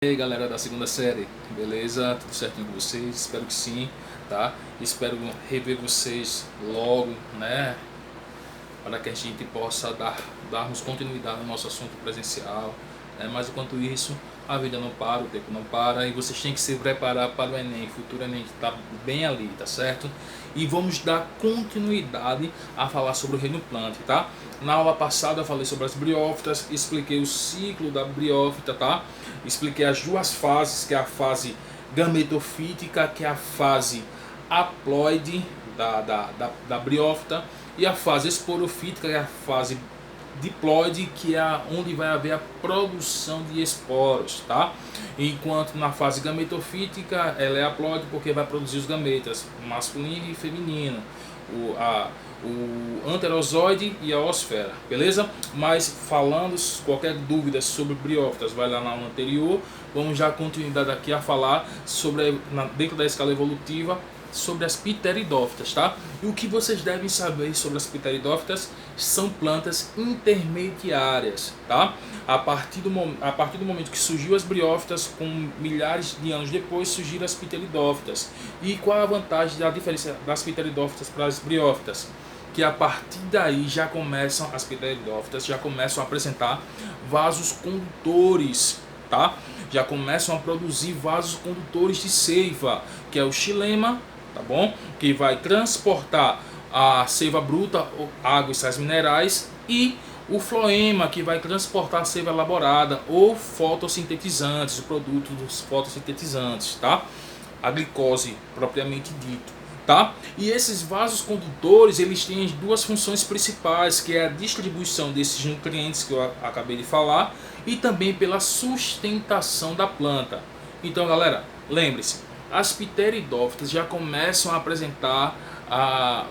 E aí galera da segunda série, beleza? Tudo certinho com vocês? Espero que sim, tá? Espero rever vocês logo, né? Para que a gente possa darmos continuidade no nosso assunto presencial, né? Mas enquanto isso, a vida não para, o tempo não para e vocês têm que se preparar para o Enem, futuro Enem que está bem ali, tá certo? E vamos dar continuidade a falar sobre o reino plant, tá? Na aula passada eu falei sobre as briófitas, expliquei o ciclo da briófita, tá? Expliquei as duas fases, que é a fase gametofítica, que é a fase haploide da briófita, e a fase esporofítica, que é a fase diploide, que é onde vai haver a produção de esporos, tá? Enquanto na fase gametofítica ela é haploide porque vai produzir os gametas masculino e feminino, o anterozoide e a oosfera, beleza? Mas falando, qualquer dúvida sobre briófitas, vai lá na aula anterior. Vamos já continuidade aqui a falar sobre, dentro da escala evolutiva, sobre as pteridófitas, tá? E o que vocês devem saber sobre as pteridófitas são plantas intermediárias, tá? A partir do momento que surgiu as briófitas, com milhares de anos depois surgiram as pteridófitas. E qual a vantagem da diferença das pteridófitas para as briófitas? Que a partir daí já começam as pteridófitas já começam a apresentar vasos condutores, tá? Já começam a produzir vasos condutores de seiva, que é o xilema, tá bom? Que vai transportar a seiva bruta, água e sais minerais, e o floema, que vai transportar a seiva elaborada ou fotossintetizantes, o produto dos fotossintetizantes, tá? A glicose propriamente dito, tá? E esses vasos condutores, eles têm duas funções principais, que é a distribuição desses nutrientes que eu acabei de falar e também pela sustentação da planta. Então, galera, lembre-se, as pteridófitas já começam a apresentar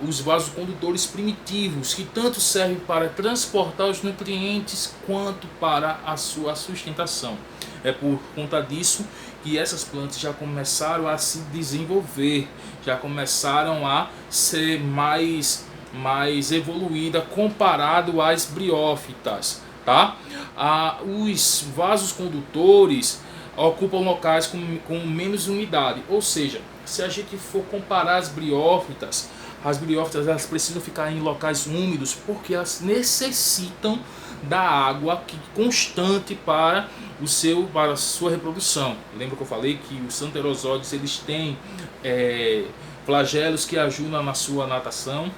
os vasocondutores primitivos, que tanto servem para transportar os nutrientes quanto para a sua sustentação. É por conta disso que essas plantas já começaram a se desenvolver, já começaram a ser mais evoluída comparado às briófitas, tá? Os vasos condutores ocupam locais com menos umidade, ou seja, se a gente for comparar as briófitas elas precisam ficar em locais úmidos porque elas necessitam da água constante para a sua reprodução. Lembra que eu falei que os anterozoides eles têm flagelos que ajudam na sua natação,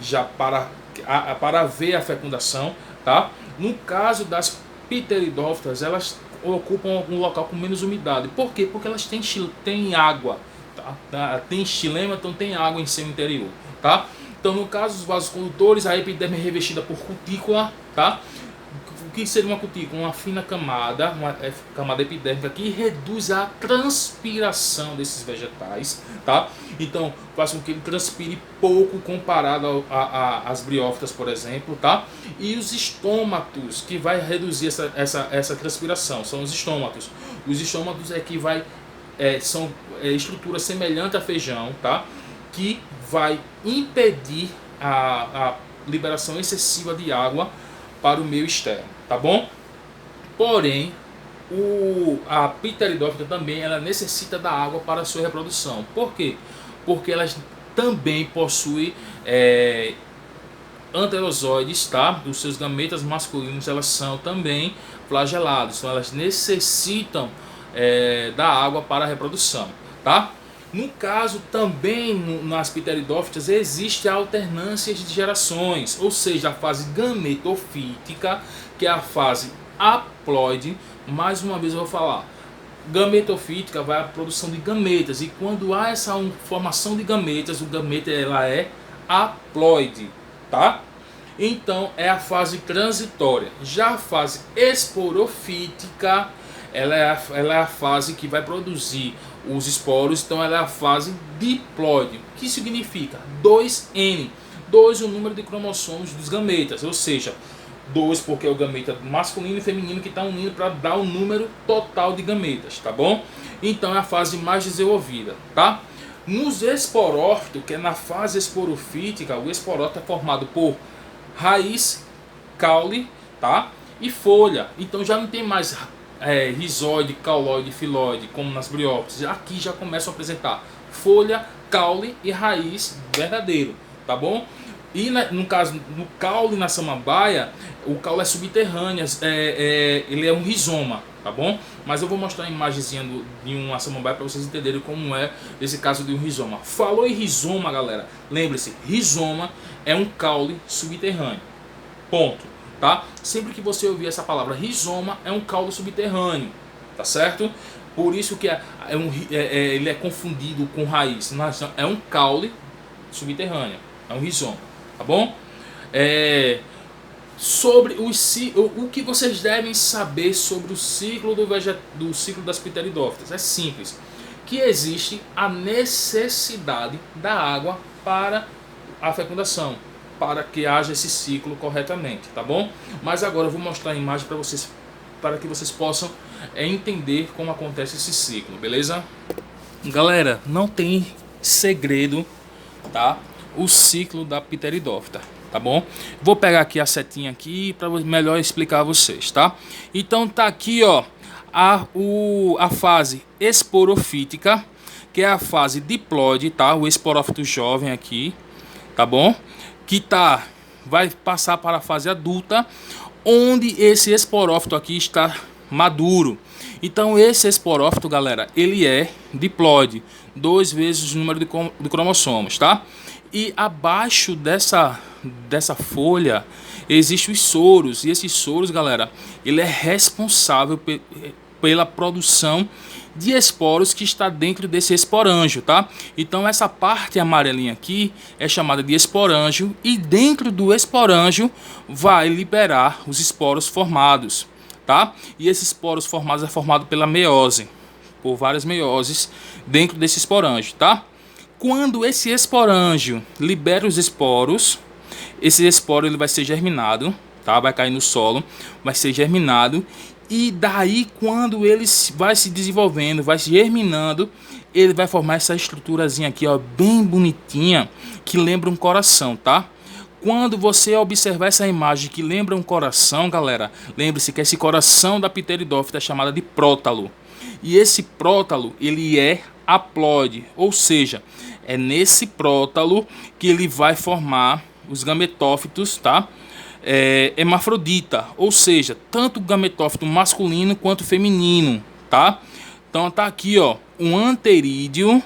já para ver a fecundação, tá? No caso das pteridófitas, elas ocupam um local com menos umidade. Por quê? Porque elas têm água, tá? Tem xilema, então tem água em seu interior, tá? Então, no caso dos vasos condutores, a epiderme é revestida por cutícula, tá? O que seria uma cutícula? Uma fina camada, camada epidérmica que reduz a transpiração desses vegetais, tá? Então, faz com que ele transpire pouco comparado às briófitas, por exemplo, tá? E os estômatos, que vai reduzir essa transpiração, são os estômatos. Os estômatos é que são estrutura semelhante a feijão, tá? Que vai impedir a liberação excessiva de água para o meio externo, tá bom? Porém, a pteridófita também ela necessita da água para a sua reprodução. Por quê? Porque elas também possuem anterozoides, tá? Os seus gametas masculinos elas são também flagelados, então elas necessitam da água para a reprodução, tá? No caso também nas pteridófitas existe a alternância de gerações, ou seja, a fase gametofítica, que é a fase haploide. Mais uma vez eu vou falar, gametofítica vai à produção de gametas, e quando há essa formação de gametas, o gameta ela é haploide, tá? Então é a fase transitória. Já a fase esporofítica, ela é a fase que vai produzir os esporos, então ela é a fase diploide, que significa 2N, 2 o número de cromossomos dos gametas, ou seja, 2 porque é o gameta masculino e feminino que está unindo para dar o número total de gametas, tá bom? Então é a fase mais desenvolvida, tá? Nos esporófitos, que é na fase esporofítica, o esporófito é formado por raiz, caule, tá? E folha. Então já não tem mais rizoide, cauloide, filóide, como nas briófitas, aqui já começam a apresentar folha, caule e raiz verdadeiro, tá bom? E no caso, no caule na samambaia, o caule é subterrâneo, ele é um rizoma, tá bom? Mas eu vou mostrar a imagenzinha de uma samambaia para vocês entenderem como é esse caso de um rizoma. Falou em rizoma, galera, lembre-se, rizoma é um caule subterrâneo, ponto, tá? Sempre que você ouvir essa palavra rizoma, é um caule subterrâneo, tá certo? Por isso que ele é confundido com raiz, mas é um caule subterrâneo, é um rizoma, tá bom? Sobre o que vocês devem saber sobre o ciclo do ciclo das pteridófitas é simples, que existe a necessidade da água para a fecundação, para que haja esse ciclo corretamente, tá bom? Mas agora eu vou mostrar a imagem para vocês, para que vocês possam entender como acontece esse ciclo, beleza? Galera, não tem segredo, tá? O ciclo da pteridófita, tá bom? Vou pegar aqui a setinha aqui para melhor explicar a vocês, tá? Então tá aqui, ó, a fase esporofítica, que é a fase diploide, tá? O esporófito jovem aqui, tá bom? Que vai passar para a fase adulta, onde esse esporófito aqui está maduro. Então esse esporófito, galera, ele é diploide, 2 vezes o número de cromossomos, tá? E abaixo dessa folha existem os soros, e esses soros, galera, ele é responsável pela produção de esporos que está dentro desse esporângio, tá? Então essa parte amarelinha aqui é chamada de esporângio, e dentro do esporângio vai liberar os esporos formados, tá? E esses esporos formados é formado pela meiose, por várias meioses dentro desse esporângio, tá? Quando esse esporângio libera os esporos, esse esporo ele vai ser germinado, tá? Vai cair no solo, vai ser germinado, e daí quando ele vai se desenvolvendo, vai se germinando, ele vai formar essa estruturazinha aqui, ó, bem bonitinha, que lembra um coração, tá? Quando você observar essa imagem que lembra um coração, galera, lembre-se que esse coração da pteridófita é chamada de prótalo. E esse prótalo, ele é haploide, ou seja, é nesse prótalo que ele vai formar os gametófitos, tá? Hermafrodita, ou seja, tanto o gametófito masculino quanto feminino, tá? Então tá aqui, ó, um anterídeo,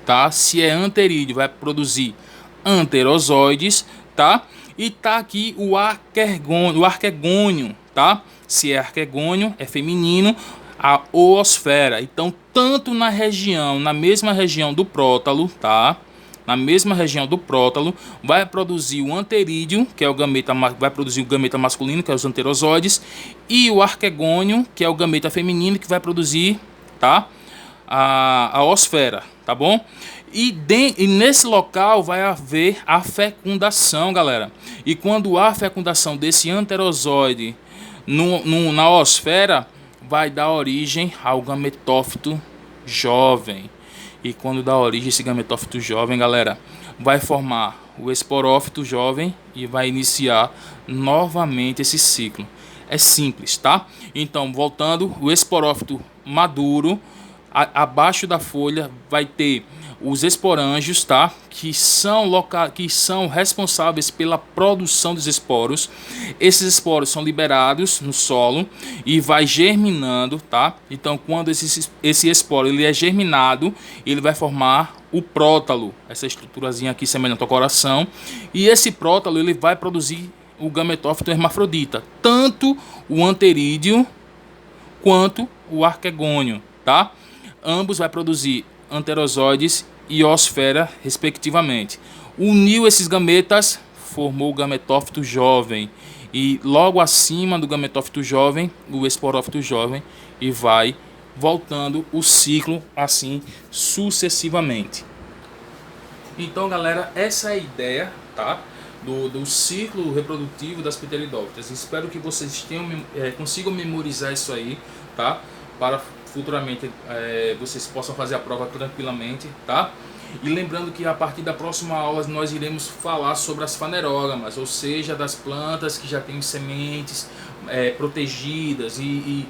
tá? Se é anterídeo, vai produzir anterozoides, tá? E tá aqui o arquegônio, tá? Se é arquegônio, é feminino, a oosfera. Então, tanto na mesma região do prótalo, tá? Na mesma região do prótalo, vai produzir o anterídeo, que é o gameta, vai produzir o gameta masculino, que é os anterozoides, e o arquegônio, que é o gameta feminino, que vai produzir, tá? A oosfera, tá bom? E nesse local vai haver a fecundação, galera. E quando há fecundação desse anterozoide na oosfera, vai dar origem ao gametófito jovem. E quando dá origem a esse gametófito jovem, galera, vai formar o esporófito jovem e vai iniciar novamente esse ciclo. É simples, tá? Então, voltando, o esporófito maduro, abaixo da folha vai ter os esporângios, tá? Que são responsáveis pela produção dos esporos. Esses esporos são liberados no solo e vai germinando, tá? Então, quando esse esporo ele é germinado, ele vai formar o prótalo, essa estruturazinha aqui semelhante ao coração. E esse prótalo ele vai produzir o gametófito hermafrodita, tanto o anterídeo quanto o arquegônio, tá? Ambos vai produzir anterozoides e oosfera, respectivamente. Uniu esses gametas, formou o gametófito jovem. E logo acima do gametófito jovem, o esporófito jovem, e vai voltando o ciclo assim sucessivamente. Então, galera, essa é a ideia, tá? Do ciclo reprodutivo das pteridófitas. Espero que vocês consigam memorizar isso aí, tá? Para futuramente vocês possam fazer a prova tranquilamente, tá? E lembrando que a partir da próxima aula nós iremos falar sobre as fanerógamas, ou seja, das plantas que já têm sementes protegidas e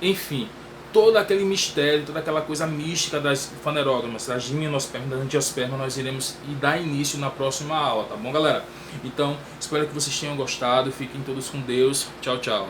enfim, todo aquele mistério, toda aquela coisa mística das fanerógamas, das gimnospermas, das angiospermas, nós iremos dar início na próxima aula, tá bom, galera? Então, espero que vocês tenham gostado, fiquem todos com Deus, tchau, tchau.